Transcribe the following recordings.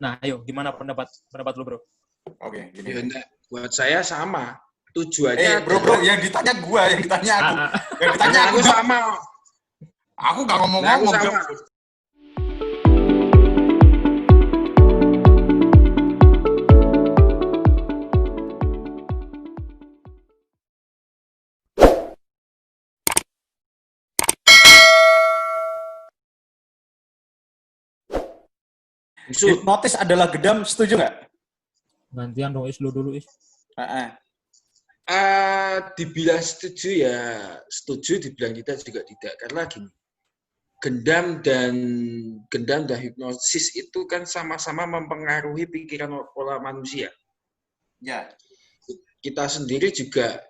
Nah, ayo gimana pendapat lu, Bro? Oke, gini. Ya, enggak. Buat saya sama. Tujuannya bro, yang ditanya gua, yang ditanya aku. Yang ditanya aku sama. Aku gak Aku ngomong-ngomong. sama. Hipnotis adalah gendam, setuju nggak? Gantian dong, lu dulu, Is. Dibilang setuju ya setuju, dibilang tidak juga tidak. Karena gini, gendam dan hipnosis itu kan sama-sama mempengaruhi pikiran pola manusia. Ya. Kita sendiri juga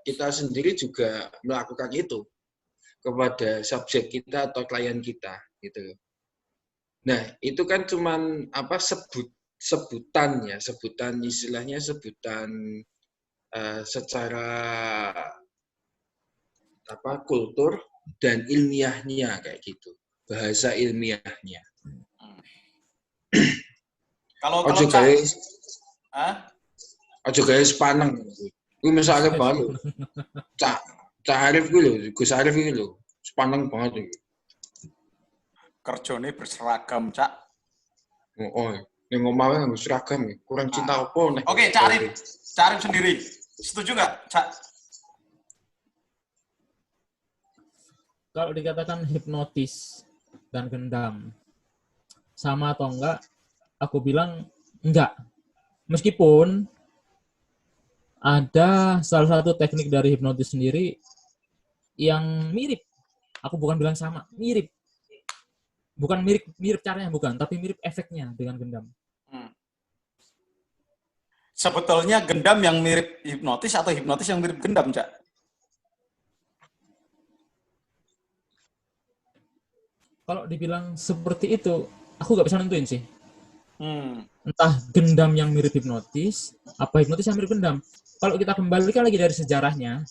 melakukan itu kepada subjek kita atau klien kita, gitu. Nah, itu kan cuman sebutan istilahnya secara kultur dan ilmiahnya kayak gitu, bahasa ilmiahnya. Kalau Ojo guys paneng. Kuwi misalnya balu. Cak Arif kuwi lho, Gus Arif kuwi lho. Sepaneng banget iki. Kerjane berseragam, Cak. Oh, ning omahe nganggo seragam iki. Kurang cinta apa nek. Oke, Cak Arif sendiri. Setuju nggak, Cak? Kalau dikatakan hipnotis dan gendam sama atau enggak, aku bilang enggak. Meskipun ada salah satu teknik dari hipnotis sendiri yang mirip. Aku bukan bilang sama, mirip. Bukan mirip caranya, bukan, tapi mirip efeknya dengan gendam. Sebetulnya gendam yang mirip hipnotis atau hipnotis yang mirip gendam, Cak? Kalau dibilang seperti itu, aku nggak bisa nentuin sih. Entah gendam yang mirip hipnotis, apa hipnotis yang mirip gendam. Kalau kita kembalikan lagi dari sejarahnya,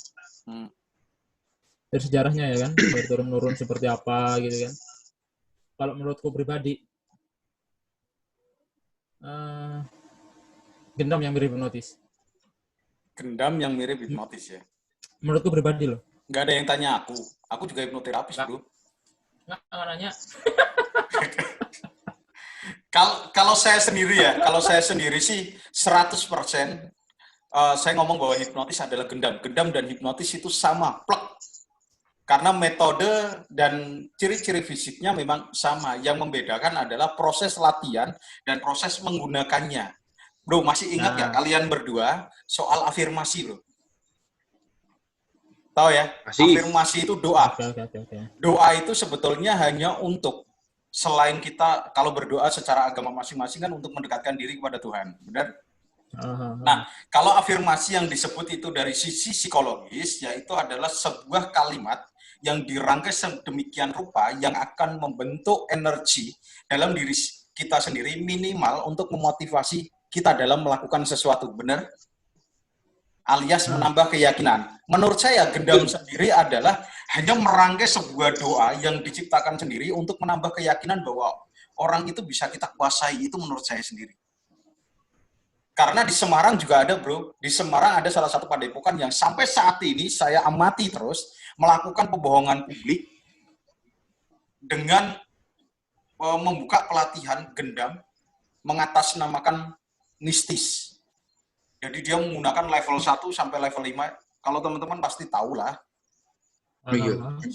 ya kan, dari turun-menurun seperti apa gitu kan. Kalau menurutku pribadi, gendam yang mirip hipnotis. Gendam yang mirip hipnotis ya? Menurutku pribadi loh. Nggak ada yang tanya aku. Aku juga hipnoterapis, Bro. Nggak nanya. Kalau saya sendiri sih 100% saya ngomong bahwa hipnotis adalah gendam. Gendam dan hipnotis itu sama, plek. Karena metode dan ciri-ciri fisiknya memang sama. Yang membedakan adalah proses latihan dan proses menggunakannya. Bro, masih ingat nggak kalian berdua soal afirmasi loh? Tahu ya? Masih. Afirmasi itu doa. Okay. Doa itu sebetulnya hanya untuk, selain kita kalau berdoa secara agama masing-masing kan untuk mendekatkan diri kepada Tuhan. Benar? Nah, kalau afirmasi yang disebut itu dari sisi psikologis, yaitu adalah sebuah kalimat yang dirangkai sedemikian rupa yang akan membentuk energi dalam diri kita sendiri minimal untuk memotivasi kita dalam melakukan sesuatu. Benar? Alias menambah keyakinan. Menurut saya, gendam sendiri adalah hanya merangkai sebuah doa yang diciptakan sendiri untuk menambah keyakinan bahwa orang itu bisa kita kuasai. Itu menurut saya sendiri. Karena di Semarang juga ada, Bro. Di Semarang ada salah satu padepokan yang sampai saat ini saya amati terus melakukan pembohongan publik dengan membuka pelatihan gendam mengatasnamakan mistis. Jadi dia menggunakan level 1 sampai level 5. Kalau teman-teman pasti tahu lah.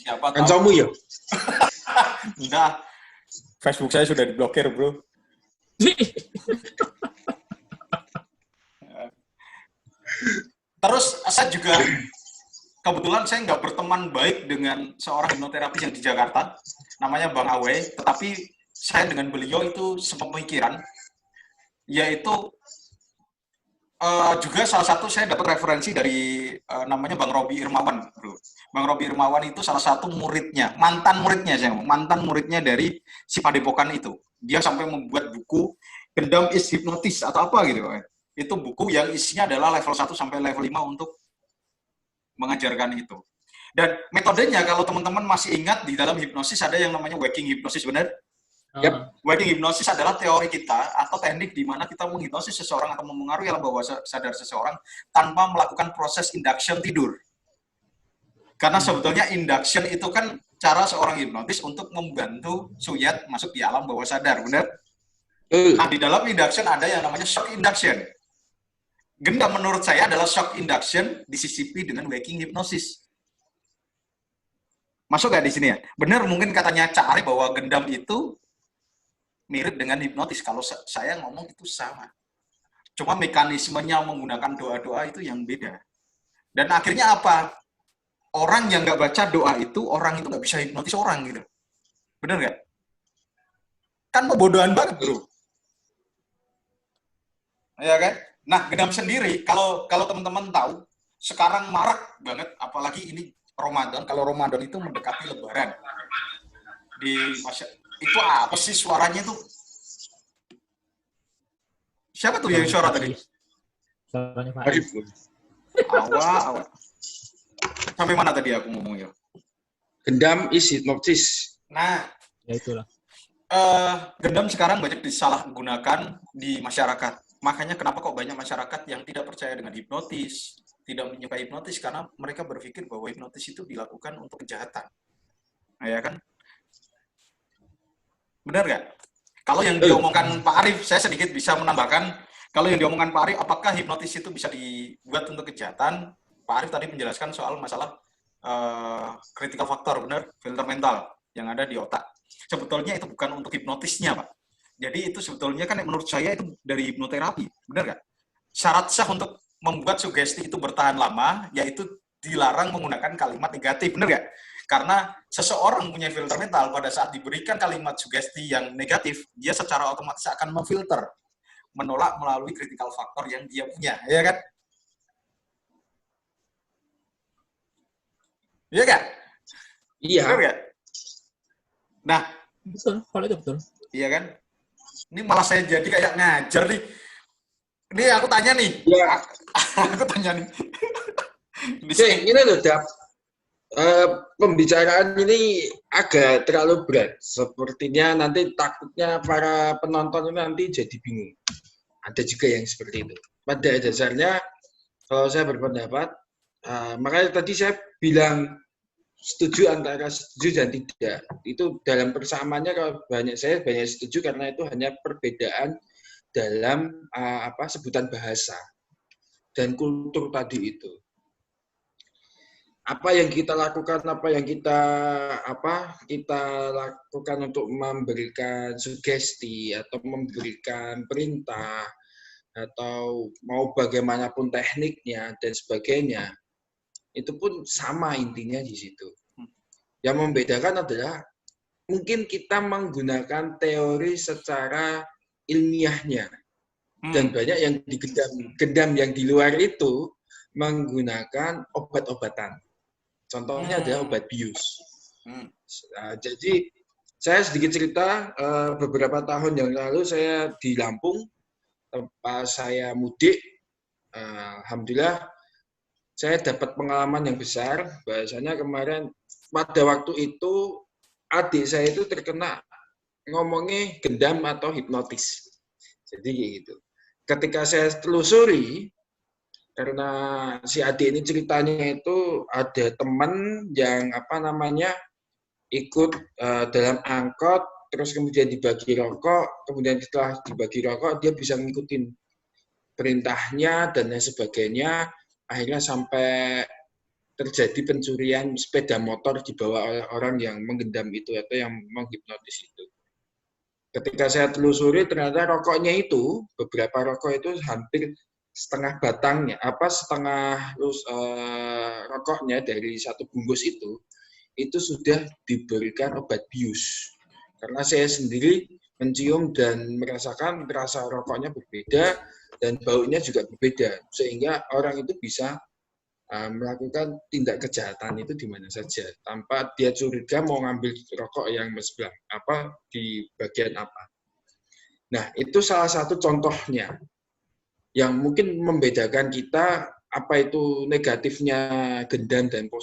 Siapa tahu. Kancamu ya? Enggak. Facebook saya sudah diblokir, Bro. Terus saya juga, kebetulan saya nggak berteman baik dengan seorang hipnoterapis yang di Jakarta, namanya Bang Awe, tetapi saya dengan beliau itu sepemikiran, yaitu juga salah satu saya dapat referensi dari namanya Bang Robi Irmawan, Bro. Bang Robi Irmawan itu salah satu muridnya, mantan muridnya dari si padepokan itu. Dia sampai membuat buku Gendam is Hypnotis atau apa gitu. Itu buku yang isinya adalah level 1 sampai level 5 untuk mengajarkan itu. Dan metodenya kalau teman-teman masih ingat, di dalam hipnosis ada yang namanya waking hipnosis, benar? Yep. Waking hypnosis adalah teori kita atau teknik di mana kita menghipnosis seseorang atau memengaruhi alam bawah sadar seseorang tanpa melakukan proses induction tidur. Karena sebetulnya induction itu kan cara seorang hipnotis untuk membantu suyat masuk di alam bawah sadar, benar? Nah, di dalam induction ada yang namanya shock induction. Gendam menurut saya adalah shock induction disisipi dengan waking hypnosis. Masuk nggak di sini ya? Benar mungkin katanya Cak Arif bahwa gendam itu mirip dengan hipnotis. Kalau saya ngomong itu sama. Cuma mekanismenya menggunakan doa-doa itu yang beda. Dan akhirnya apa? Orang yang nggak baca doa itu, orang itu nggak bisa hipnotis orang gitu. Bener nggak? Kan kebodohan banget, bro. Ya kan? Nah, gendam sendiri, kalau teman-teman tahu, sekarang marak banget, apalagi ini Ramadan. Kalau Ramadan itu mendekati Lebaran. Itu apa sih suaranya tuh? Siapa tuh yang suara tadi? Suaranya Pak Arif. Awal. Sampai mana tadi aku ngomongnya? Gendam is hypnosis. Nah, ya itulah. Gendam sekarang banyak disalahgunakan di masyarakat. Makanya kenapa kok banyak masyarakat yang tidak percaya dengan hipnotis, tidak menyukai hipnotis, karena mereka berpikir bahwa hipnotis itu dilakukan untuk kejahatan. Nah, ya kan? Benar nggak? Kalau yang diomongkan Pak Arif, saya sedikit bisa menambahkan, kalau yang diomongkan Pak Arif, apakah hipnotis itu bisa dibuat untuk kejahatan? Pak Arif tadi menjelaskan soal masalah critical factor, benar? Filter mental yang ada di otak. Sebetulnya itu bukan untuk hipnotisnya, Pak. Jadi itu sebetulnya kan menurut saya itu dari hipnoterapi, benar nggak? Syarat sah untuk membuat sugesti itu bertahan lama, yaitu dilarang menggunakan kalimat negatif, benar nggak? Karena seseorang punya filter mental, pada saat diberikan kalimat sugesti yang negatif, dia secara otomatis akan memfilter, menolak melalui critical factor yang dia punya, ya kan? Iya kan? Iya. Benar nggak? Nah, betul, kalau itu betul. Iya kan? Ini malah saya jadi kayak ngajar nih. Ini aku tanya nih. Ya. Aku tanya nih. Ini loh, Dap. Pembicaraan ini agak terlalu berat. Sepertinya nanti takutnya para penonton ini nanti jadi bingung. Ada juga yang seperti itu. Pada dasarnya, kalau saya berpendapat, makanya tadi saya bilang setuju antara setuju dan tidak. Itu dalam persamaannya kalau saya banyak setuju karena itu hanya perbedaan dalam sebutan bahasa dan kultur tadi itu. Apa yang kita lakukan, apa yang kita lakukan untuk memberikan sugesti atau memberikan perintah atau mau bagaimanapun tekniknya dan sebagainya, itu pun sama intinya di situ. Yang membedakan adalah mungkin kita menggunakan teori secara ilmiahnya dan banyak yang di gendam yang di luar itu menggunakan obat-obatan. Contohnya adalah obat bius. Jadi saya sedikit cerita, beberapa tahun yang lalu saya di Lampung, tempat saya mudik, alhamdulillah saya dapat pengalaman yang besar. Bahasanya kemarin pada waktu itu adik saya itu terkena ngomongnya gendam atau hipnotis. Jadi gitu. Ketika saya telusuri, karena si adik ini ceritanya itu ada teman yang ikut dalam angkot, terus kemudian dibagi rokok, kemudian setelah dibagi rokok dia bisa ngikutin perintahnya dan lain sebagainya, akhirnya sampai terjadi pencurian sepeda motor dibawa oleh orang yang menggendam itu atau yang menghipnotis itu. Ketika saya telusuri ternyata rokoknya itu, beberapa rokok itu hampir setengah batangnya, rokoknya dari satu bungkus itu sudah diberikan obat bius. Karena saya sendiri mencium dan merasakan rasa rokoknya berbeda dan baunya juga berbeda, sehingga orang itu bisa melakukan tindak kejahatan itu di mana saja tanpa dia curiga mau ngambil rokok yang sebelah di bagian apa. Nah, itu salah satu contohnya yang mungkin membedakan kita apa itu negatifnya gendam dan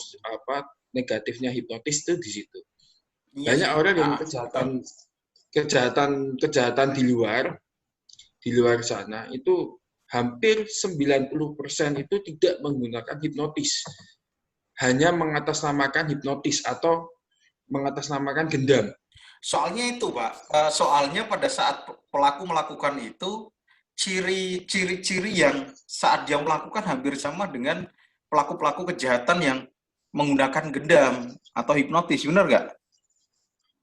negatifnya hipnotis itu di situ. Banyak orang yang kejahatan kejahatan di luar sana itu hampir 90% itu tidak menggunakan hipnotis. Hanya mengatasnamakan hipnotis atau mengatasnamakan gendam. Soalnya itu, Pak. Soalnya pada saat pelaku melakukan itu, ciri-ciri yang saat dia melakukan hampir sama dengan pelaku-pelaku kejahatan yang menggunakan gendam atau hipnotis. Benar nggak?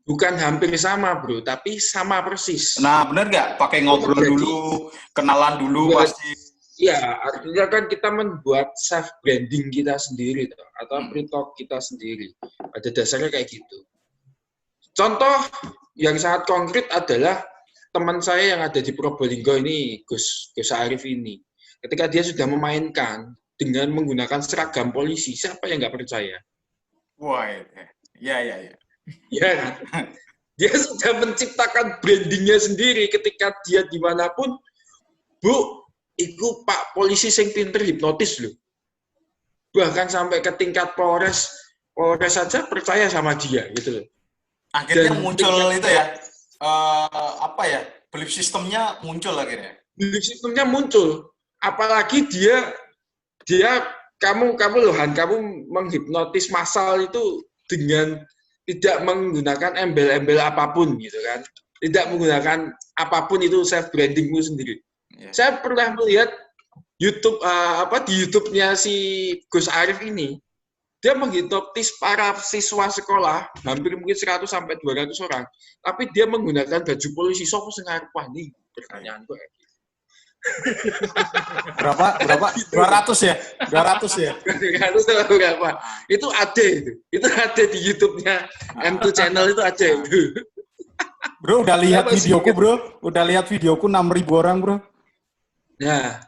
Bukan hampir sama, Bro, tapi sama persis. Nah, benar nggak? Pakai ngobrol dulu, kenalan dulu pasti. Ya, artinya kan kita membuat self branding kita sendiri atau pre-talk kita sendiri. Pada dasarnya kayak gitu. Contoh yang sangat konkret adalah teman saya yang ada di Probolinggo ini, Gus Arif ini. Ketika dia sudah memainkan dengan menggunakan seragam polisi, siapa yang nggak percaya? Wah, ya. Ya kan? Dia sudah menciptakan brandingnya sendiri ketika dia dimanapun, Bu, iku Pak polisi sing pinter hipnotis loh. Bahkan sampai ke tingkat Polres saja percaya sama dia gitu loh. Akhirnya muncul itu ya, belief sistemnya muncul akhirnya. Belief sistemnya muncul. Apalagi kamu loh Han, kamu menghipnotis massal itu dengan tidak menggunakan embel-embel apapun gitu kan. Tidak menggunakan apapun, itu self brandingmu sendiri. Yeah. Saya pernah melihat YouTube di YouTube-nya si Gus Arif ini, dia menghipnotis para siswa sekolah hampir mungkin 100 sampai 200 orang, tapi dia menggunakan baju polisi. Sopo sing arep nih? Pertanyaan gue. Berapa? 200 ya? 200 ya? 200 berapa? Itu ada itu. Itu ada di YouTube-nya M2 Channel, itu ada itu. Bro, udah lihat videoku, Bro? Udah lihat videoku 6.000 orang, Bro? Nah,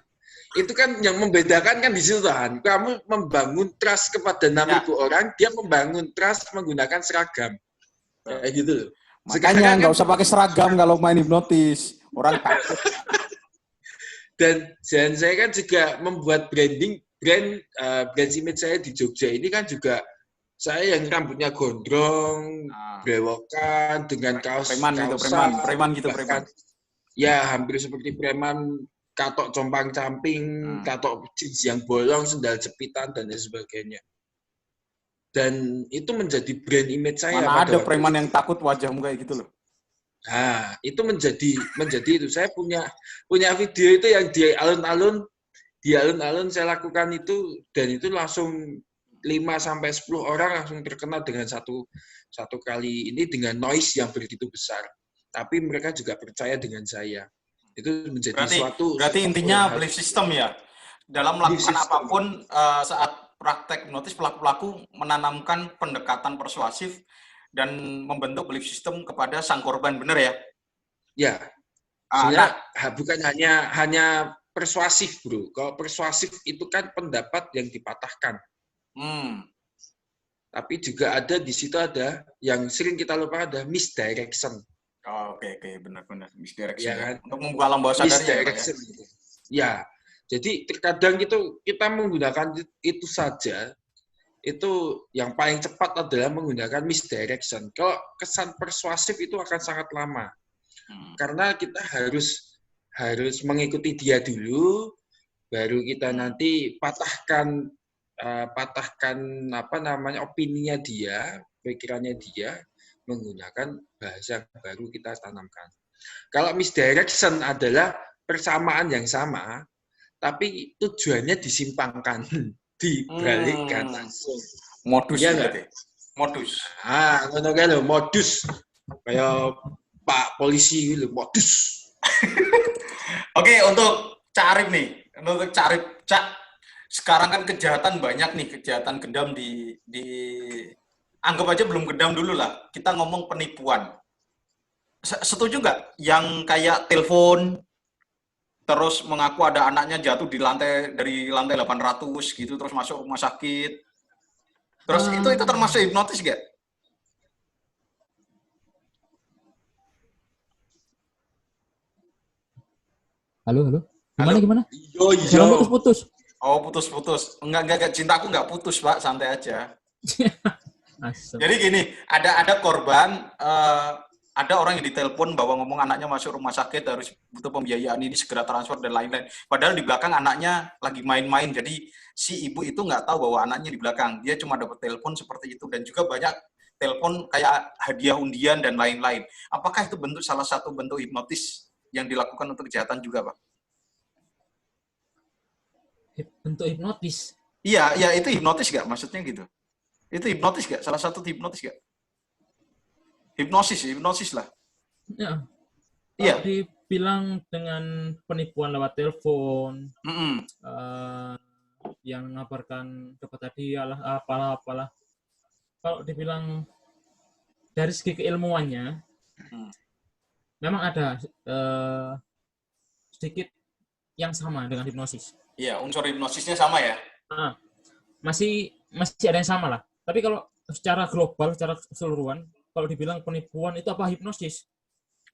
itu kan yang membedakan kan di situ kan. Kamu membangun trust kepada 6.000 orang, dia membangun trust menggunakan seragam. Kayak gitu loh. Makanya nggak usah pakai seragam kalau main hipnotis. Orang takut. Dan saya kan juga membuat brand image saya di Jogja ini kan juga saya yang rambutnya gondrong, brewokan dengan kaos preman gitu. Ya, hampir seperti preman. Katok compang-camping, katok jeans yang bolong, sendal jepitan, dan lain sebagainya. Dan itu menjadi brand image saya. Mana ada preman yang takut wajahmu kayak gitu loh. Nah, itu menjadi itu. Saya punya video itu yang di alun-alun saya lakukan itu, dan itu langsung 5-10 orang langsung terkena dengan satu kali ini dengan noise yang begitu besar. Tapi mereka juga percaya dengan saya. Itu menjadi berarti intinya belief system ya. Dalam melakukan apapun saat praktek hipnotis, pelaku-pelaku menanamkan pendekatan persuasif dan membentuk belief system kepada sang korban, benar ya? Ya. Bukan hanya persuasif, Bro. Kalau persuasif itu kan pendapat yang dipatahkan. Tapi juga ada di situ ada yang sering kita lupa, ada misdirection. Oh, oke, benar-benar misdirection. Ya, kan? Untuk membuka alam bawah sadarnya. Ya, jadi terkadang itu kita menggunakan itu saja. Itu yang paling cepat adalah menggunakan misdirection. Kalau kesan persuasif itu akan sangat lama. Karena kita harus mengikuti dia dulu, baru kita nanti patahkan opininya dia, pikirannya dia, menggunakan bahasa baru kita tanamkan. Kalau misdirection adalah persamaan yang sama, tapi tujuannya disimpangkan, dibalikkan langsung. Modus ya berarti. Modus. Ngono kae lho, modus. Kayak Pak polisi gitu, modus. Oke, untuk Cak Arif nih. Untuk Cak Arif, sekarang kan kejahatan banyak nih, kejahatan gendam di anggap aja belum gendam dulu lah. Kita ngomong penipuan. Setuju nggak yang kayak telepon terus mengaku ada anaknya jatuh dari lantai 800 gitu, terus masuk rumah sakit. Terus itu termasuk hipnotis nggak? Halo. Gimana? Yo. Putus. Oh, putus. Enggak, cintaku nggak putus, Pak. Santai aja. Jadi gini, ada korban ada orang yang ditelepon bahwa ngomong anaknya masuk rumah sakit, harus butuh pembiayaan ini, segera transfer dan lain-lain. Padahal di belakang anaknya lagi main-main. Jadi si ibu itu nggak tahu bahwa anaknya di belakang. Dia cuma dapat telepon seperti itu. Dan juga banyak telepon kayak hadiah undian dan lain-lain. Apakah itu salah satu bentuk hipnotis yang dilakukan untuk kejahatan juga, Pak? Bentuk hipnotis? Iya, ya itu hipnotis nggak? Maksudnya gitu. Itu hipnotis nggak? Salah satu hipnotis nggak? Hipnosis lah. Ya. Iya. Dibilang dengan penipuan lewat telepon, yang mengabarkan dapat hadiah lah, apalah. Kalau dibilang dari segi keilmuannya, memang ada sedikit yang sama dengan hipnosis. Iya, unsur hipnosisnya sama ya? Masih ada yang sama lah. Tapi kalau secara global, secara keseluruhan, kalau dibilang penipuan itu apa hipnosis?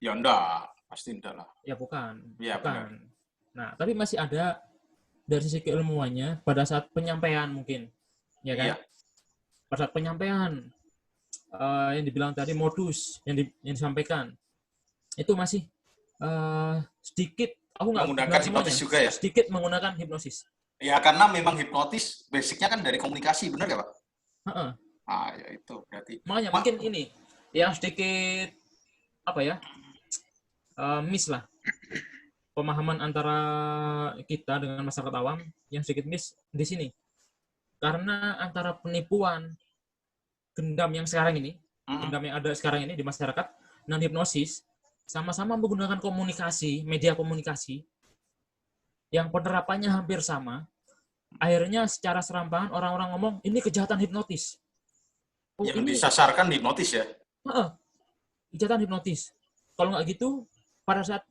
Ya enggak, pasti enggak lah. Ya bukan. Ya, bukan. Nah, tapi masih ada dari sisi keilmuannya pada saat penyampaian mungkin. Ya kan? Iya. Pada saat penyampaian yang dibilang tadi modus yang disampaikan itu masih sedikit, aku nggak menggunakan hipnosis juga ya? Sedikit menggunakan hipnosis. Ya karena memang hipnotis basicnya kan dari komunikasi, benar nggak Pak? Ya itu berarti. Makanya mungkin ini yang sedikit apa ya, miss lah pemahaman antara kita dengan masyarakat awam yang sedikit miss di sini. Karena antara penipuan, gendam yang sekarang ini, gendam yang ada sekarang ini di masyarakat, dan hipnosis, sama-sama menggunakan komunikasi, media komunikasi, yang penerapannya hampir sama. Akhirnya secara serampangan orang-orang ngomong, ini kejahatan hipnotis. Yang disasarkan hipnotis ya? Kejahatan hipnotis. Kalau nggak gitu, pada saat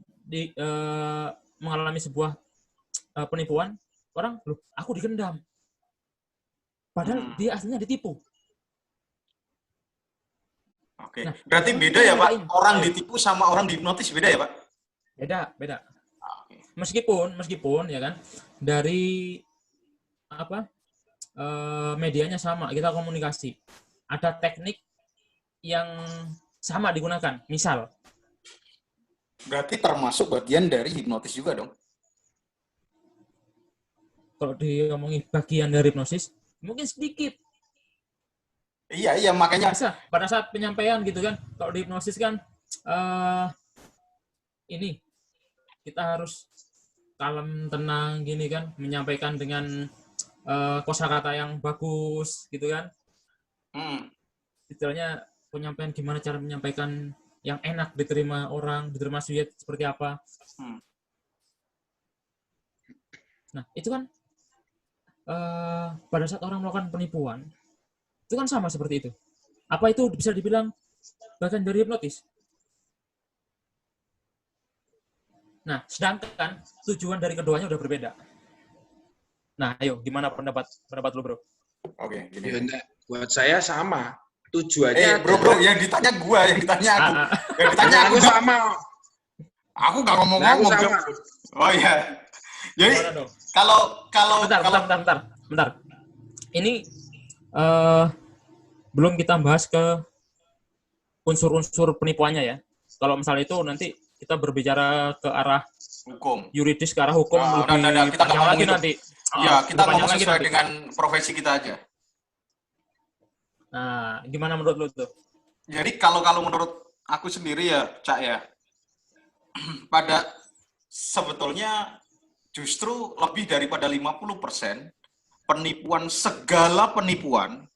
mengalami sebuah penipuan, orang, loh, aku digendam. Padahal dia aslinya ditipu. Oke. Nah, berarti beda ya Pak? Orang ditipu sama orang dihipnotis beda ya Pak? Beda. Meskipun ya kan, dari medianya sama, kita komunikasi. Ada teknik yang sama digunakan. Misal. Berarti termasuk bagian dari hipnotis juga dong? Kalau diomongin bagian dari hipnosis, mungkin sedikit. Iya, makanya. Pada saat penyampaian gitu kan, kalau di hipnosis kan, ini, kita harus kalem, tenang, gini kan, menyampaikan dengan kosakata yang bagus, gitu kan. Istilahnya, penyampaian gimana cara menyampaikan yang enak diterima orang, diterima suyet seperti apa. Nah, itu kan, pada saat orang melakukan penipuan, itu kan sama seperti itu. Apa itu bisa dibilang bagian dari hipnotis? Nah, sedangkan tujuan dari keduanya udah berbeda. Nah, ayo, gimana pendapat lu, Bro? Oke, gini. Ya, buat saya sama. Tujuannya bro, yang ditanya gua, yang ditanya aku. Yang ditanya aku sama. Aku nggak ngomong-ngomong. Oh iya. Jadi kalau bentar. Ini belum kita bahas ke unsur-unsur penipuannya ya. Kalau misalnya itu nanti kita berbicara ke arah hukum, yuridis, ke arah hukum lebih kita panjang lagi nanti. Ya, kita ngomong sesuai dengan profesi kita aja. Nah, gimana menurut lu tuh? Jadi kalau menurut aku sendiri ya, Cak ya, pada sebetulnya justru lebih daripada 50% segala penipuan,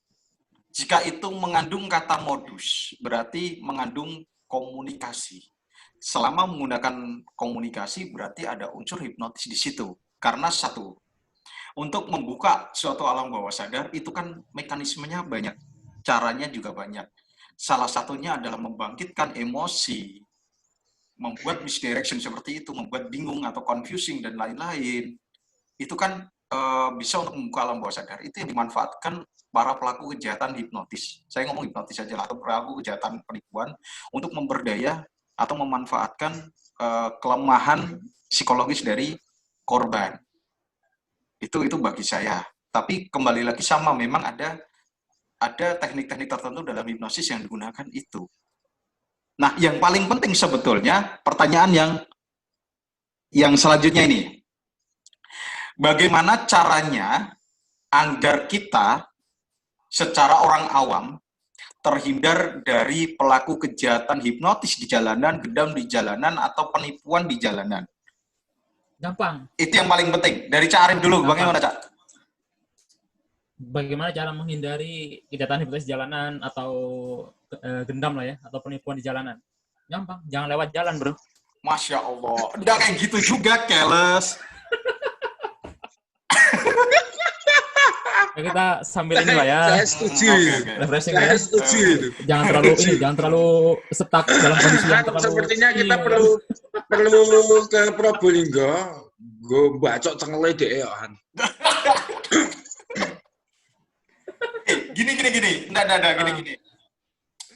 jika itu mengandung kata modus, berarti mengandung komunikasi. Selama menggunakan komunikasi, berarti ada unsur hipnotis di situ. Karena satu, untuk membuka suatu alam bawah sadar, itu kan mekanismenya banyak. Caranya juga banyak. Salah satunya adalah membangkitkan emosi, membuat misdirection seperti itu, membuat bingung atau confusing dan lain-lain. Itu kan bisa untuk membuka alam bawah sadar. Itu yang dimanfaatkan para pelaku kejahatan hipnotis. Saya ngomong hipnotis aja lah, atau pelaku kejahatan penipuan untuk memberdaya atau memanfaatkan kelemahan psikologis dari korban. Itu bagi saya. Tapi kembali lagi sama, memang ada teknik-teknik tertentu dalam hipnosis yang digunakan itu. Nah, yang paling penting sebetulnya pertanyaan yang selanjutnya ini. Bagaimana caranya agar kita secara orang awam terhindar dari pelaku kejahatan hipnotis di jalanan, gedam di jalanan, atau penipuan di jalanan? Gampang. Itu yang paling penting. Dari Cak Arif dulu, bagaimana Cak? Bagaimana cara menghindari kejahatan hipnotis di jalanan atau gendam lah ya, atau penipuan di jalanan? Gampang, jangan lewat jalan, bro. Masya Allah. Enggak kayak gitu juga, Keles. Ya, kita sambil ini lah ya. Saya setuju. Refreshing Saya ya. setuju itu. Jangan terlalu stuck dalam kondisi yang terlalu. Sepertinya kita perlu ke Probolinggo. Gue bacok cengele deh ya. Gini. Gini.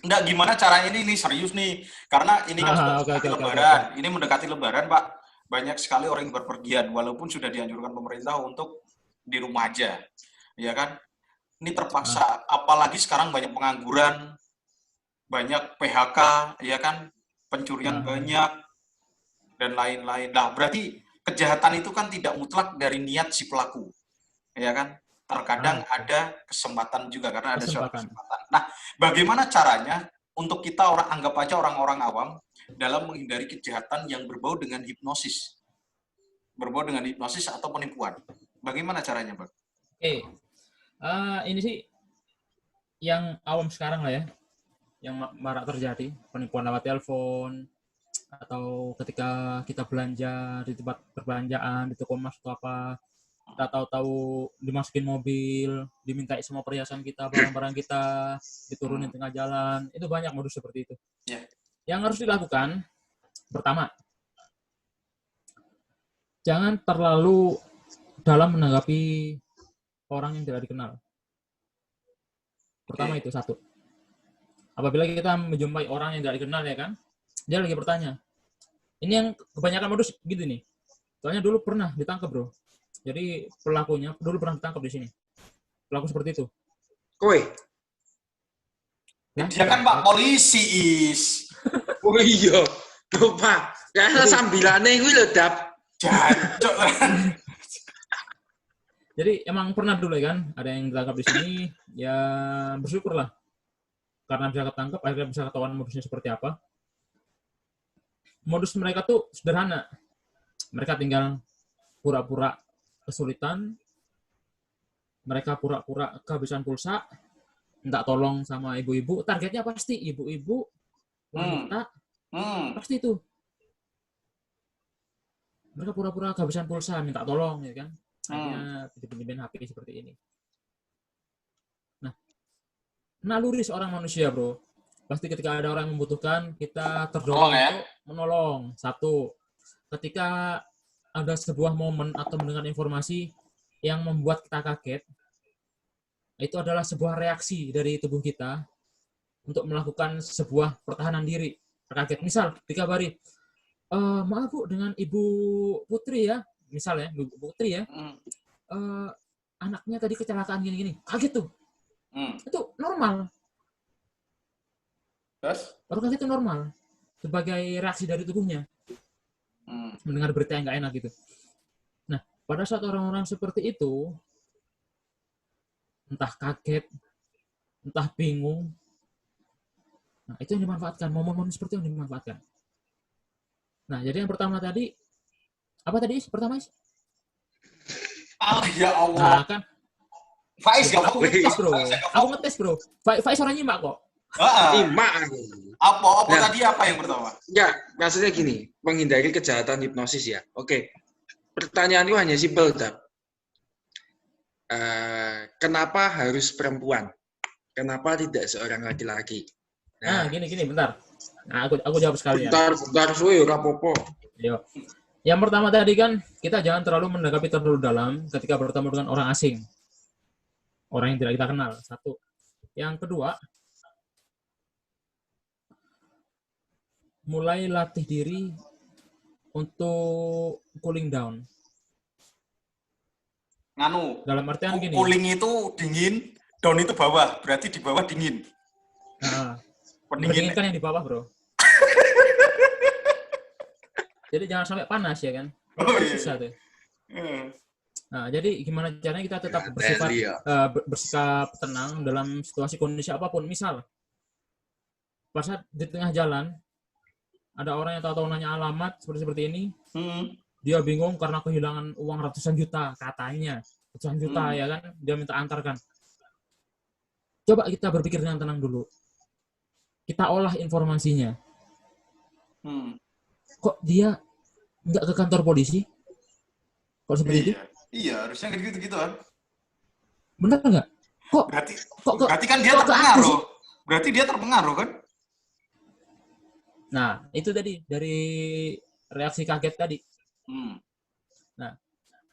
Enggak, gimana caranya ini serius nih. Karena ini kan sudah mendekati Lebaran. Ini mendekati Lebaran, Pak. Banyak sekali orang yang berpergian, walaupun sudah dianjurkan pemerintah untuk di rumah aja. Ya kan? Ini terpaksa, apalagi sekarang banyak pengangguran, banyak PHK, ya kan? Pencurian banyak, dan lain-lain. Nah, berarti kejahatan itu kan tidak mutlak dari niat si pelaku. Ya kan? Terkadang ada kesempatan juga, karena ada suatu kesempatan. Nah, bagaimana caranya untuk kita anggap aja orang-orang awam dalam menghindari kejahatan yang berbau dengan hipnosis? Berbau dengan hipnosis atau penipuan. Bagaimana caranya, Bang? Oke. Ini sih yang awam sekarang lah ya, yang marak terjadi, penipuan lewat telepon, atau ketika kita belanja di tempat perbelanjaan, di toko emas atau apa, kita tahu-tahu dimasukin mobil, dimintai semua perhiasan kita, barang-barang kita, diturunin tengah jalan. Itu banyak modus seperti itu. Yeah. Yang harus dilakukan, pertama, jangan terlalu dalam menanggapi orang yang tidak dikenal. Pertama itu satu. Apabila kita menjumpai orang yang tidak dikenal ya kan, dia lagi bertanya. Ini yang kebanyakan modus gitu nih. Soalnya dulu pernah ditangkap, bro. Jadi pelakunya dulu pernah ditangkap di sini. Pelaku seperti itu. Kowe. Nah, dia kan Pak polisi, Is. Oh iya. Tuh, Pak. Karena sambilane kuwi lho, Dap. Jancuk. Jadi emang pernah dulu ya kan, ada yang ditangkap di sini, ya bersyukurlah. Karena bisa ketangkap, akhirnya bisa ketahuan modusnya seperti apa. Modus mereka tuh sederhana. Mereka tinggal pura-pura kesulitan, mereka pura-pura kehabisan pulsa, minta tolong sama ibu-ibu, targetnya pasti ibu-ibu, wanita, pasti itu. Mereka pura-pura kehabisan pulsa, minta tolong, ya kan? Akhirnya pinjam-pinjam HP seperti ini. Nah, naluri seorang manusia, bro. Pasti ketika ada orang yang membutuhkan, kita terdorong untuk menolong. Satu, ketika ada sebuah momen atau mendengar informasi yang membuat kita kaget, itu adalah sebuah reaksi dari tubuh kita untuk melakukan sebuah pertahanan diri. Kaget. Misal, dikabari, maaf Bu, dengan Ibu Putri ya, misalnya, Ibu Putri ya, anaknya tadi kecelakaan gini-gini. Kaget tuh. Itu normal. Terus? Orang kaget itu normal. Sebagai reaksi dari tubuhnya. Mendengar berita yang nggak enak gitu. Nah, pada saat orang-orang seperti itu, entah kaget, entah bingung, nah itu yang dimanfaatkan, momen-momen seperti itu yang dimanfaatkan. Nah, jadi yang pertama tadi, apa tadi pertama? Oh ya Allah. Nah, kan Faiz ya, aku ngetes bro. Faiz orang nyimak kok. Nyimak. Apa tadi apa yang pertama? Ya, maksudnya gini, menghindari kejahatan hipnosis ya. Oke. Pertanyaanku hanya simpel, Dap. Kenapa harus perempuan? Kenapa tidak seorang laki-laki? Nah, gini, bentar. Nah, aku jawab sekalian. Bentar, suwe ora apa-apa. Yo. Yang pertama tadi kan, kita jangan terlalu mendekati terlalu dalam ketika bertemu dengan orang asing. Orang yang tidak kita kenal. Satu. Yang kedua, mulai latih diri untuk cooling down. Dalam artian gini. Cooling itu dingin, down itu bawah. Berarti di bawah dingin. Nah, mendinginkan yang di bawah, bro. Jadi jangan sampai panas ya kan. Susah tuh. Nah, jadi gimana caranya kita tetap bersikap tenang dalam situasi kondisi apapun. Misal, pas di tengah jalan ada orang yang tahu-tahu nanya alamat seperti ini, dia bingung karena kehilangan uang ratusan juta katanya, ratusan juta ya kan, dia minta antarkan. Coba kita berpikir dengan tenang dulu. Kita olah informasinya. Kok dia nggak ke kantor polisi? Kok seperti itu? Iya, harusnya gitu-gitu kan. Benar nggak? Kok? Berarti kan dia terpengaruh. Berarti dia terpengaruh kan? Nah, itu tadi dari reaksi kaget tadi. Nah,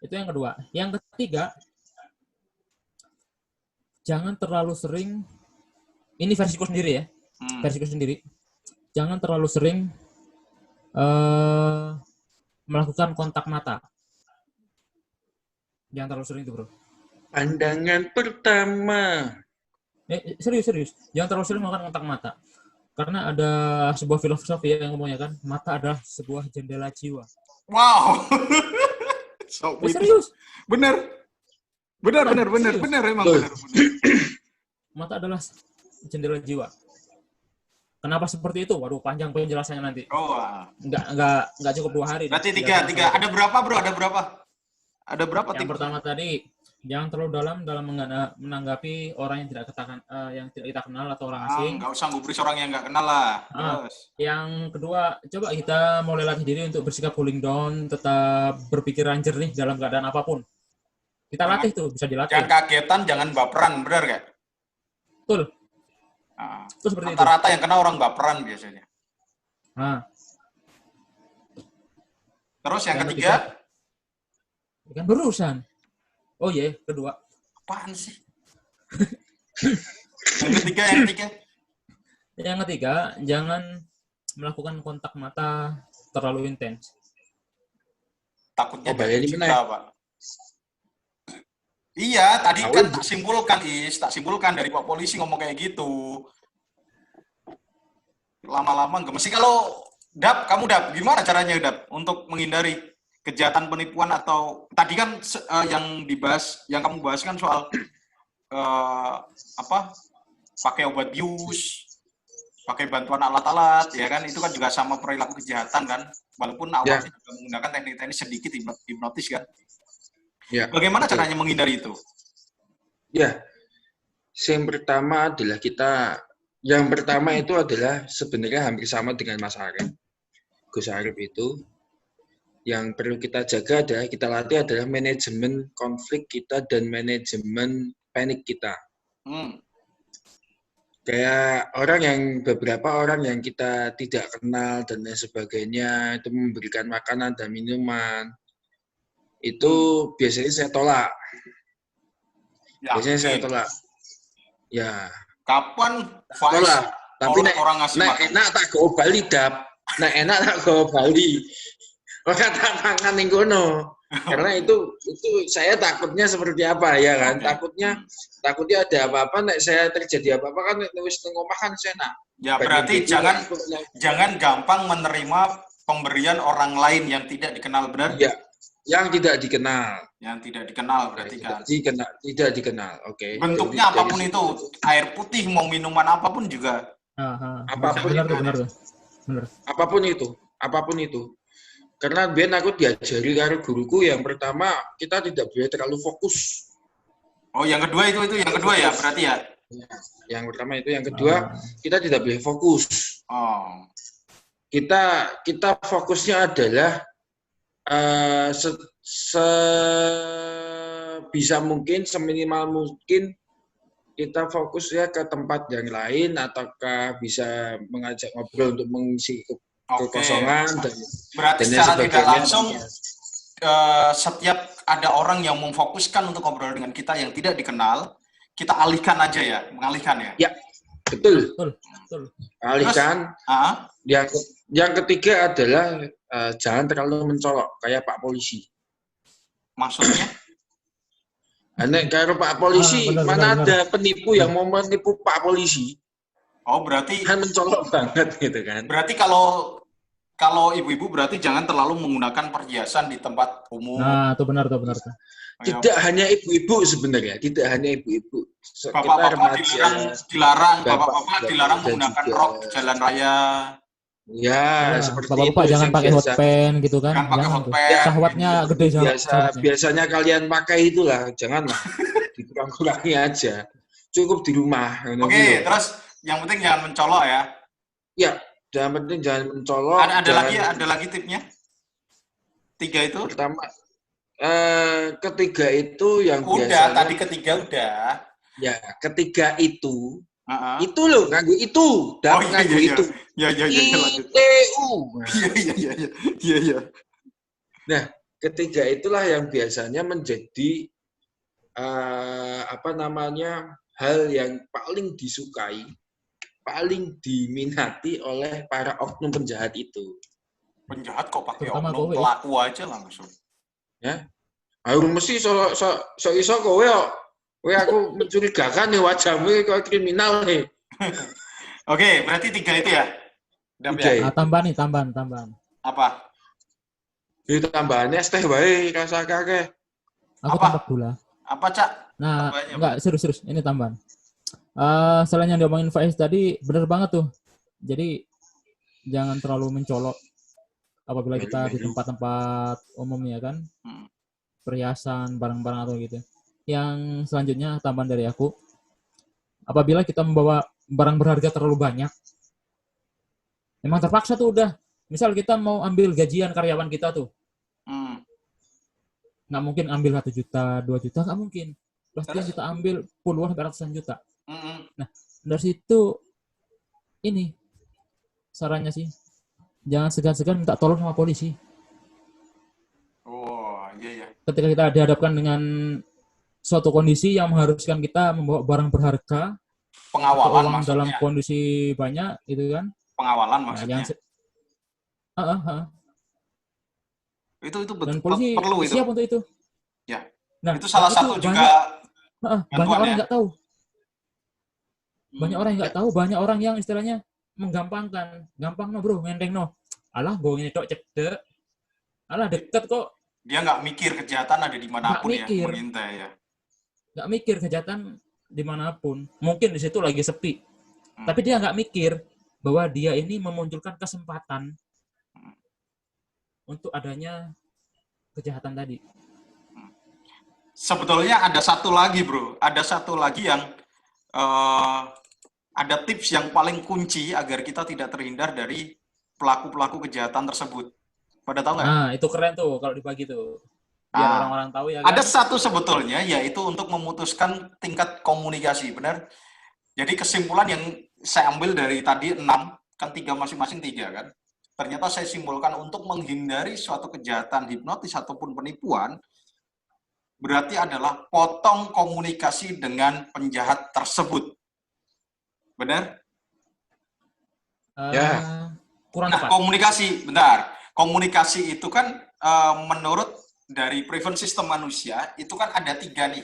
itu yang kedua. Yang ketiga, jangan terlalu sering, ini versiku sendiri ya, versiku sendiri. Jangan terlalu sering melakukan kontak mata. Jangan terlalu sering itu, bro. Pandangan pertama. Serius. Jangan terlalu sering melakukan kontak mata. Karena ada sebuah filosofi yang ngomongnya kan, mata adalah sebuah jendela jiwa. Wow. Serius. Benar emang benar. Mata adalah jendela jiwa. Kenapa seperti itu? Waduh, panjang penjelasannya nanti. Enggak cukup 2 hari. Berarti 3. Ada berapa, bro? Ada berapa? Yang pertama tadi, jangan terlalu dalam menanggapi orang yang tidak kita kenal atau orang asing. Nggak usah ngubris orang yang nggak kenal lah. Yang kedua, coba kita mulai latih diri untuk bersikap cooling down, tetap berpikiran jernih dalam keadaan apapun. Kita latih tuh, bisa dilatih. Jangan kagetan, jangan baperan, benar nggak? Betul. Terus seperti rata-rata yang kena orang baperan biasanya. Terus yang ketiga? Kan berurusan. Oh iya, kedua. Apaan sih? Yang ketiga, jangan melakukan kontak mata terlalu intens. Takutnya dari cinta, Pak. Iya, tadi kan tak simpulkan dari Pak Polisi ngomong kayak gitu. Lama-lama enggak. Mesti kalau kamu gimana caranya Dap untuk menghindari kejahatan penipuan atau tadi kan yang kamu bahas kan soal pakai obat bius, pakai bantuan alat-alat, ya kan itu kan juga sama perilaku kejahatan kan, walaupun awalnya juga menggunakan teknik-teknik sedikit hipnotis kan. Ya. Bagaimana caranya menghindari itu? Ya, yang pertama itu adalah sebenarnya hampir sama dengan Mas Arif. Gus Arif itu yang perlu kita jaga adalah kita latih adalah manajemen konflik kita dan manajemen panik kita. Kayak beberapa orang yang kita tidak kenal dan lain sebagainya itu memberikan makanan dan minuman. Itu biasanya saya tolak. Saya tolak. Ya. Kapan tolak? Tapi orang ngasih makan? Enak tak go Bali Dap. Enak tak go Bali. Maka tak tangan ning kono. Karena itu saya takutnya seperti apa ya kan? Takutnya ada apa-apa saya terjadi apa-apa kan wis nang omah kan enak. Ya berarti jangan gampang menerima pemberian orang lain yang tidak dikenal, benar? Ya. Yang tidak dikenal. Yang tidak dikenal berarti kan? Tidak dikenal, oke. Bentuknya apapun itu, air putih, mau minuman apapun juga. Apapun itu. Karena biar aku diajari karo guruku yang pertama, kita tidak boleh terlalu fokus. Oh, yang kedua itu yang kedua ya, berarti ya? Yang pertama itu, yang kedua, kita tidak boleh fokus. Oh. Kita fokusnya adalah sebisa mungkin, seminimal mungkin kita fokus ya ke tempat yang lain ataukah bisa mengajak ngobrol untuk mengisi kekosongan dan berarti secara tidak langsung setiap ada orang yang memfokuskan untuk ngobrol dengan kita yang tidak dikenal, kita alihkan aja ya, mengalihkan ya. Ya, betul. Alihkan. Yang ketiga adalah jangan terlalu mencolok kayak Pak Polisi. Maksudnya? Kalau Pak Polisi, mana ada penipu yang mau menipu Pak Polisi? Oh, berarti kan mencolok banget gitu kan. Berarti kalau kalau ibu-ibu berarti jangan terlalu menggunakan perhiasan di tempat umum. Nah, itu benar tuh. Tidak hanya ibu-ibu sebenarnya, tidak hanya ibu-ibu. Kita Bapak-bapak remaja, dilarang bapak dilarang menggunakan juga. rok di jalan raya. Ya, seperti bapak-bapak itu. jangan yang pakai hot biasa. pen gitu kan. Jangan pakai Jangan hot tuh. pen. Syahwatnya gede syahwatnya. Biasanya kalian pakai itulah, janganlah. Dikurang-kurangi aja. Cukup di rumah. Oke, terus yang penting jangan mencolok ya. Ya, yang penting jangan mencolok. Ada lagi tipnya? 3 itu? Pertama, ketiga itu yang udah, biasanya. Tadi ketiga udah. Ya, ketiga itu. Itu loh, nganggu itu. Dan nganggu itu. ITU. Iya. Nah, ketiga itulah yang biasanya menjadi hal yang paling disukai, paling diminati oleh para oknum penjahat itu. Penjahat kok pakai oknum, pelaku aja langsung. Ya, aku mesti so iso kowe aku mencurigakan nih wajahmu kok kriminal nih. Oke, berarti 3 itu ya. Tambahan. Apa? Itu tambahannya teh wae rasa kakek. Aku tambah gula. Apa, Cak? Nah, enggak serius. Ini tambahan. Selain yang diomongin Faiz tadi, benar banget tuh. Jadi jangan terlalu mencolok apabila kita di tempat-tempat umum ya kan. Perhiasan, barang-barang atau gitu. Yang selanjutnya tambahan dari aku, apabila kita membawa barang berharga terlalu banyak, memang terpaksa tuh udah. Misal kita mau ambil gajian karyawan kita tuh, nggak mungkin ambil 1 juta, 2 juta, nggak mungkin. Pasti kita ambil puluhan, ratusan juta. Nah, dari situ ini sarannya sih, jangan segan-segan minta tolong sama polisi. Oh, iya. Ketika kita dihadapkan dengan suatu kondisi yang mengharuskan kita membawa barang berharga, pengawalan uang maksudnya. Dalam kondisi banyak, gitu kan? Pengawalan maksudnya. Itu dan polisi perlu itu. Siap untuk itu. Ya. Nah, itu salah satu juga. Banyak orang nggak tahu. Banyak orang yang nggak tahu. Banyak orang yang istilahnya menggampangkan. Gampang no bro, ngendeng no. Alah, gue ini tok cedek. Alah, deket kok. Dia nggak mikir kejahatan ada dimanapun ya, mengintai ya. Nggak mikir kejahatan dimanapun. Mungkin di situ lagi sepi. Tapi dia nggak mikir bahwa dia ini memunculkan kesempatan untuk adanya kejahatan tadi. Sebetulnya ada satu lagi bro. Ada satu lagi yang ada tips yang paling kunci agar kita tidak terhindar dari pelaku-pelaku kejahatan tersebut. Pada tahu nggak? Nah, itu keren tuh kalau dibagi tuh. Biar orang-orang tahu ya kan? Ada satu sebetulnya, yaitu untuk memutuskan tingkat komunikasi, benar? Jadi kesimpulan yang saya ambil dari tadi 6, kan 3 masing-masing 3 kan? Ternyata saya simpulkan untuk menghindari suatu kejahatan hipnotis ataupun penipuan, berarti adalah potong komunikasi dengan penjahat tersebut. Benar? Kurang tepat. Komunikasi, bentar. Komunikasi itu kan menurut dari Prevent System manusia, itu kan ada 3 nih.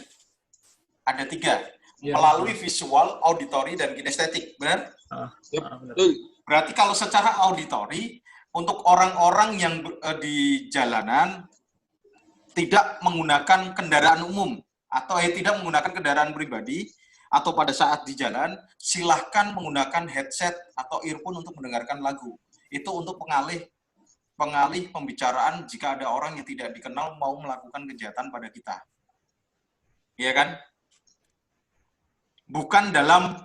Ada 3. Melalui visual, auditory, dan kinestetik. Benar? Benar. Berarti kalau secara auditory, untuk orang-orang yang di jalanan tidak menggunakan kendaraan umum atau tidak menggunakan kendaraan pribadi atau pada saat di jalan, silahkan menggunakan headset atau earphone untuk mendengarkan lagu. Itu untuk pengalih pembicaraan jika ada orang yang tidak dikenal mau melakukan kejahatan pada kita. Iya kan? Bukan dalam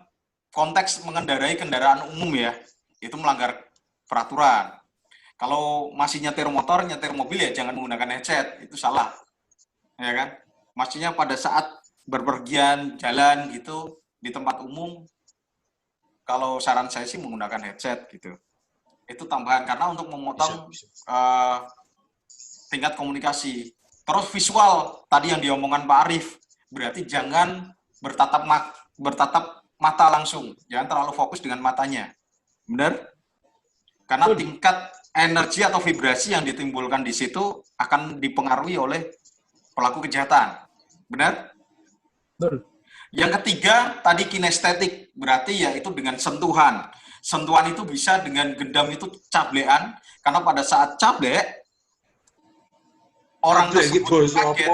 konteks mengendarai kendaraan umum ya. Itu melanggar peraturan. Kalau masih nyetir motor, nyetir mobil ya jangan menggunakan headset. Itu salah. Ya kan? Maksudnya pada saat berpergian, jalan gitu, di tempat umum, kalau saran saya sih menggunakan headset gitu. Itu tambahan karena untuk memotong tingkat komunikasi. Terus visual tadi yang diomongkan Pak Arif, berarti jangan bertatap mata langsung, jangan terlalu fokus dengan matanya, benar? Karena tingkat energi atau vibrasi yang ditimbulkan di situ akan dipengaruhi oleh pelaku kejahatan, benar? Betul. Yang ketiga tadi kinestetik, berarti yaitu dengan sentuhan. Sentuhan itu bisa dengan gendam itu cablean, karena pada saat cablek orang tersebut kaget.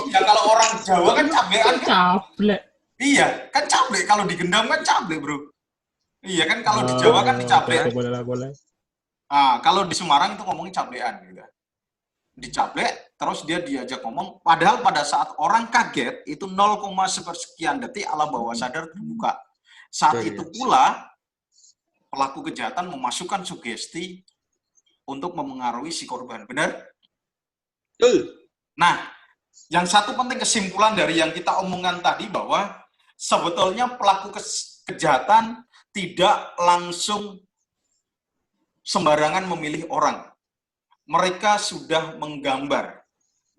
Ya kalau orang Jawa kan cablean kan. Cablek. Iya, kan cablek. Kalau digendam kan cablek, bro. Iya kan, kalau di Jawa kan dicablek. Boleh. Nah, kalau di Semarang itu ngomongin cablean gitu. Dicablek, terus dia diajak ngomong, padahal pada saat orang kaget, itu 0,sekian detik alam bawah sadar terbuka. Saat itu pula, pelaku kejahatan memasukkan sugesti untuk memengaruhi si korban. Benar? Nah, yang satu penting kesimpulan dari yang kita omongkan tadi, bahwa sebetulnya pelaku kejahatan tidak langsung sembarangan memilih orang. Mereka sudah menggambar.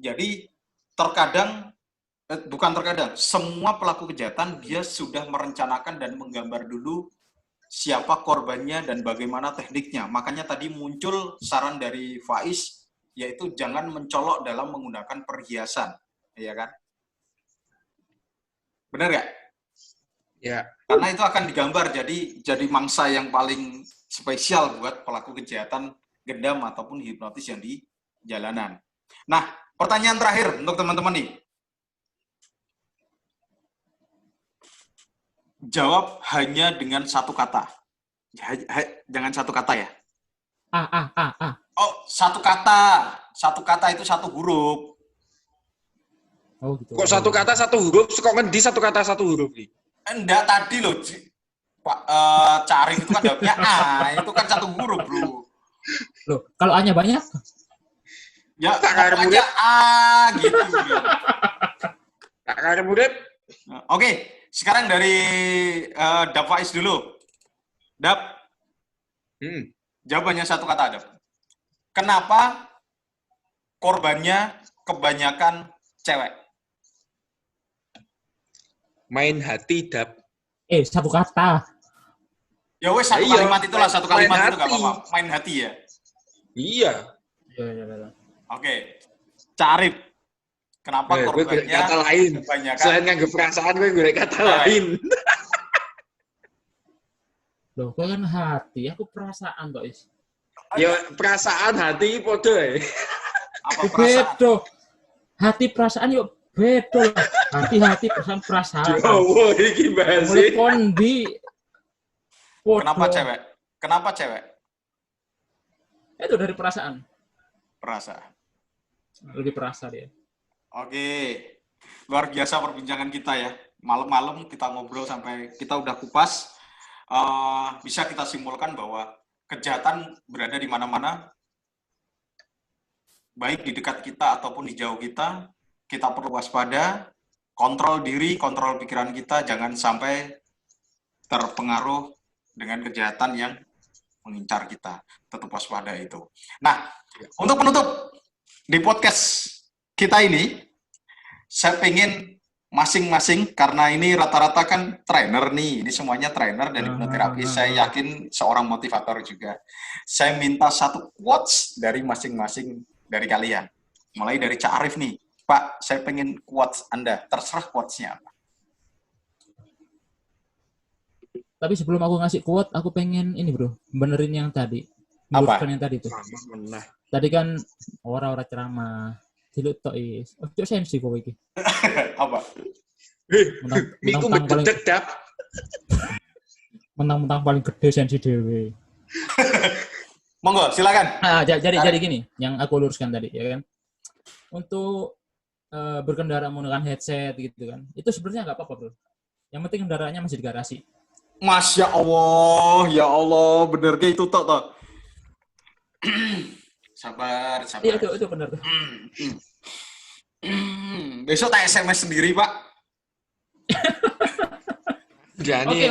Jadi semua pelaku kejahatan dia sudah merencanakan dan menggambar dulu siapa korbannya dan bagaimana tekniknya. Makanya tadi muncul saran dari Faiz, yaitu jangan mencolok dalam menggunakan perhiasan, ya kan? Benar nggak? Ya. Karena itu akan digambar jadi mangsa yang paling spesial buat pelaku kejahatan gendam ataupun hipnotis yang di jalanan. Nah, pertanyaan terakhir untuk teman-teman nih. Jawab hanya dengan satu kata. Jangan satu kata ya. Oh, satu kata. Satu kata itu satu huruf. Oh, gitu. Kok satu kata satu huruf? Kok ngendi satu kata satu huruf nih? Enggak, tadi loh, Pak Carif itu kan jawabnya A, itu kan satu huruf, bro. Loh, kalau A-nya banyak? Ya, pokoknya A gitu. Tak karep murid. Oke, sekarang dari Dap Faiz dulu. Dap, jawabannya satu kata, Dap. Kenapa korbannya kebanyakan cewek? Main hati, Dap. Satu kata. Ya wes, satu kalimat itulah, satu kalimat itu nggak apa-apa. Main hati ya? Iya. Iya. Oke. Carif, kenapa korbannya kata lain? Kebanyakan selain nganggep perasaan, gue kata lain. Loh, kok kan hati? Aku perasaan, Pak Is. Ya, perasaan hati podo ya. Apa perasaan? Bedo. Hati perasaan yuk bedo. Hati perasaan. Jawa iki bahasa. Mulai kondi. Kenapa cewek? Itu dari perasaan. Lebih perasa dia. Oke. Luar biasa perbincangan kita ya. Malam-malam kita ngobrol sampai kita udah kupas. Bisa kita simpulkan bahwa kejahatan berada di mana-mana. Baik di dekat kita ataupun di jauh kita. Kita perlu waspada. Kontrol diri, kontrol pikiran kita. Jangan sampai terpengaruh dengan kejahatan yang mengincar kita. Tetap waspada itu. Nah, untuk penutup di podcast kita ini, saya pengen masing-masing, karena ini rata-rata kan trainer nih, ini semuanya trainer dan hipnoterapi, saya yakin seorang motivator juga. Saya minta satu quotes dari masing-masing dari kalian. Mulai dari Cak Arif nih. Pak, saya pengen quotes Anda, terserah quotes-nya apa. Tapi sebelum aku ngasih quote, aku pengen ini bro, benerin yang tadi. Apa? Yang tadi tuh. Tadi kan orang-orang ceramah. Dilut tok is. Ojo sensi kok iki. Apa? Miku medek Dap. Mentang-mentang paling gede sensi dewe. Monggo, silakan. Nah, jadi gini, yang aku luruskan tadi ya kan. Untuk berkendara menggunakan headset gitu kan. Itu sebenarnya nggak apa-apa, bro. Yang penting kendaraannya masih di garasi. Masya Allah, ya Allah, bener kayak itu toh. Sabar. Iya, itu benar tuh. Besok tak SMS sendiri, Pak. Oke,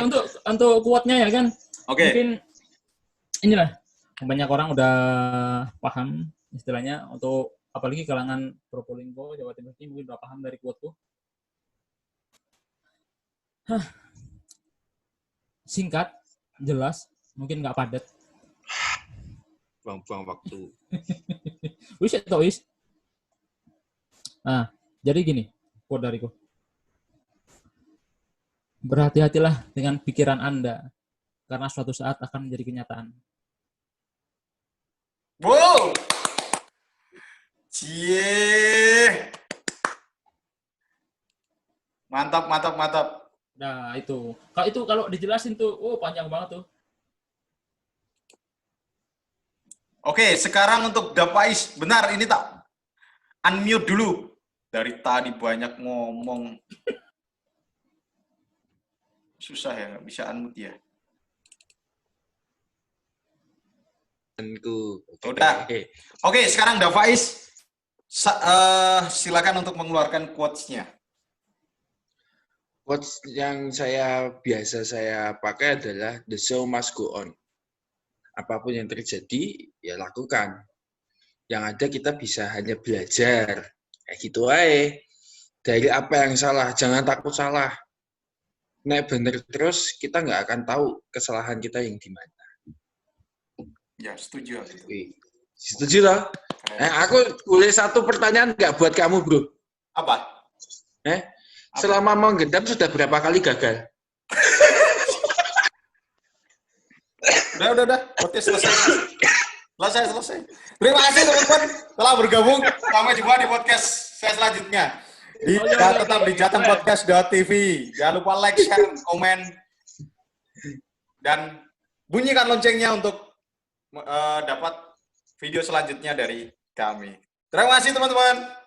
untuk quote-nya ya kan. Oke. Mungkin inilah banyak orang udah paham istilahnya, untuk apalagi kalangan Probolinggo, Jawa Timur ini mungkin udah paham dari quote-ku. Singkat, jelas, mungkin nggak padat. Buang-buang waktu. Wis itu wis. Nah, jadi gini, quote dariku. Berhati-hatilah dengan pikiran Anda. karena suatu saat akan menjadi kenyataan. Wow. Cie. Mantap, mantap, mantap. Nah, itu. Kalau dijelasin tuh, panjang banget tuh. Oke, sekarang untuk Dapais. Benar, ini tak unmute dulu. Dari tadi banyak ngomong. Susah ya, nggak bisa unmute ya. Udah. Oke, sekarang Dapais. Silakan untuk mengeluarkan quotes-nya. Quotes yang biasa saya pakai adalah the show must go on. Apapun yang terjadi, ya lakukan. Yang ada kita bisa hanya belajar. Kayak gitu aja. Dari apa yang salah, jangan takut salah. Nek bener terus, kita nggak akan tahu kesalahan kita yang di mana. Ya, setuju. Setuju lah. Aku boleh satu pertanyaan nggak buat kamu, bro? Apa? Selama menggendam sudah berapa kali gagal? Udah. Oke, selesai. Terima kasih teman-teman telah bergabung. Sampai jumpa di podcast saya selanjutnya. Tetap di jatengpodcast.tv. Jangan lupa like, share, komen, dan bunyikan loncengnya untuk dapat video selanjutnya dari kami. Terima kasih teman-teman.